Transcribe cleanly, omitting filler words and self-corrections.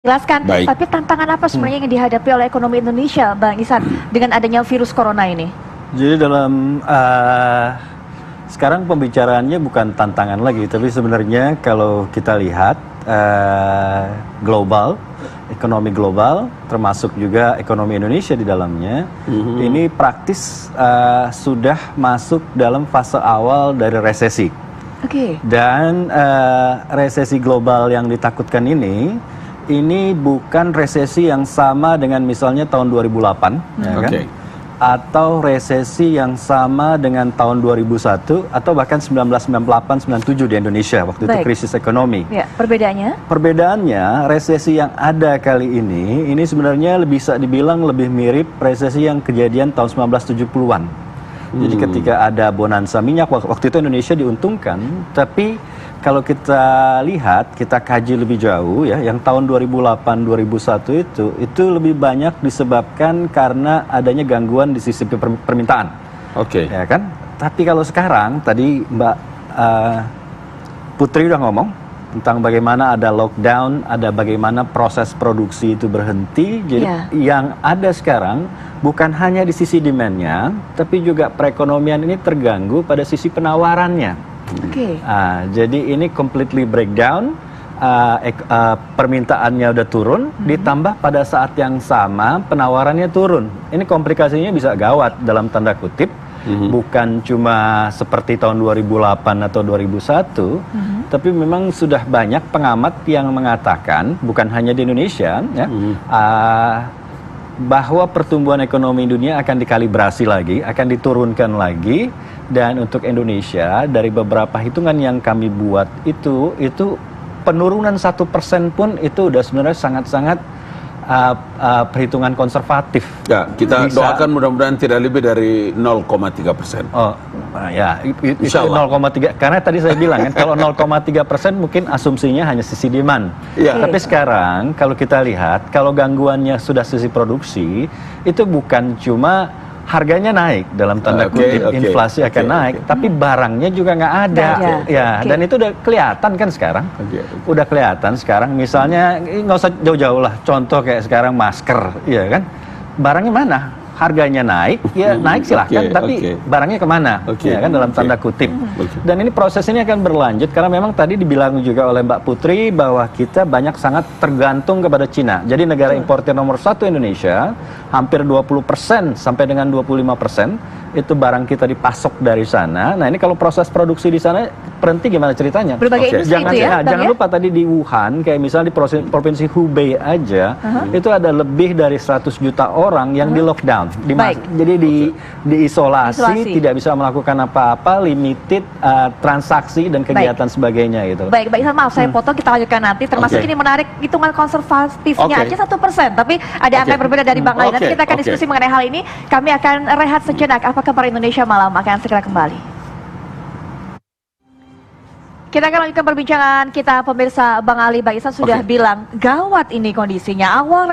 Jelaskan, Baik. tapi tantangan apa sebenarnya yang dihadapi oleh ekonomi Indonesia, Bang Ihsan, dengan adanya virus corona ini? Jadi dalam sekarang pembicaraannya bukan tantangan lagi, tapi sebenarnya kalau kita lihat global, ekonomi global, termasuk juga ekonomi Indonesia di dalamnya, ini praktis sudah masuk dalam fase awal dari resesi. Oke. Dan resesi global yang ditakutkan ini bukan resesi yang sama dengan misalnya tahun 2008, ya kan? Atau resesi yang sama dengan tahun 2001 atau bahkan 1998-97 di Indonesia waktu itu krisis ekonomi. Ya, perbedaannya? Perbedaannya resesi yang ada kali ini sebenarnya bisa dibilang lebih mirip resesi yang kejadian tahun 1970-an. Jadi ketika ada bonansa minyak waktu itu Indonesia diuntungkan, tapi kalau kita lihat, kita kaji lebih jauh ya, yang tahun 2008-2001 itu lebih banyak disebabkan karena adanya gangguan di sisi permintaan. Oke. Ya kan? Tapi kalau sekarang, tadi Mbak Putri udah ngomong tentang bagaimana ada lockdown, ada bagaimana proses produksi itu berhenti. Jadi yang ada sekarang bukan hanya di sisi demand-nya, tapi juga perekonomian ini terganggu pada sisi penawarannya. Jadi ini completely breakdown, permintaannya udah turun, ditambah pada saat yang sama penawarannya turun. Ini komplikasinya bisa gawat dalam tanda kutip, bukan cuma seperti tahun 2008 atau 2001, tapi memang sudah banyak pengamat yang mengatakan, bukan hanya di Indonesia, ya, bahwa pertumbuhan ekonomi dunia akan dikalibrasi lagi, akan diturunkan lagi. Dan untuk Indonesia, dari beberapa hitungan yang kami buat itu penurunan 1% pun itu udah sebenarnya sangat-sangat perhitungan konservatif. Ya, kita doakan mudah-mudahan tidak lebih dari 0,3%. Oh, ya, itu 0,3. Karena tadi saya bilang kan, kalau 0,3% mungkin asumsinya hanya sisi demand. Tapi sekarang kalau kita lihat, kalau gangguannya sudah sisi produksi, itu bukan cuma harganya naik dalam tanda kutip, inflasi akan naik, tapi barangnya juga nggak ada. Dan itu udah kelihatan kan sekarang. Udah kelihatan sekarang, misalnya nggak usah jauh-jauh lah, contoh kayak sekarang masker, ya kan, barangnya mana? Harganya naik, ya naik silahkan, tapi barangnya kemana? Ya kan, dalam tanda kutip. Dan ini proses ini akan berlanjut karena memang tadi dibilang juga oleh Mbak Putri bahwa kita banyak sangat tergantung kepada Cina. Jadi negara importir nomor 1 Indonesia, hampir 20% sampai dengan 25% itu barang kita dipasok dari sana. Nah ini kalau proses produksi di sana berhenti gimana ceritanya? Berbagai industri jangan, itu ya, jangan lupa tadi di Wuhan, kayak misalnya di provinsi Hubei aja, itu ada lebih dari 100 juta orang yang di lockdown. Jadi diisolasi, tidak bisa melakukan apa-apa, limited transaksi dan kegiatan sebagainya gitu. Baik, Ihsan, maaf saya potong, kita lanjutkan nanti. Termasuk ini menarik hitungan konservatifnya aja 1%, tapi ada angka yang berbeda dari Bang Ali. Nanti kita akan diskusi mengenai hal ini. Kami akan rehat sejenak. Apa kabar Indonesia Malam akan segera kembali. Kita akan lanjutkan perbincangan kita, pemirsa. Bang Ali, Bang Ihsan sudah bilang gawat ini kondisinya. Awal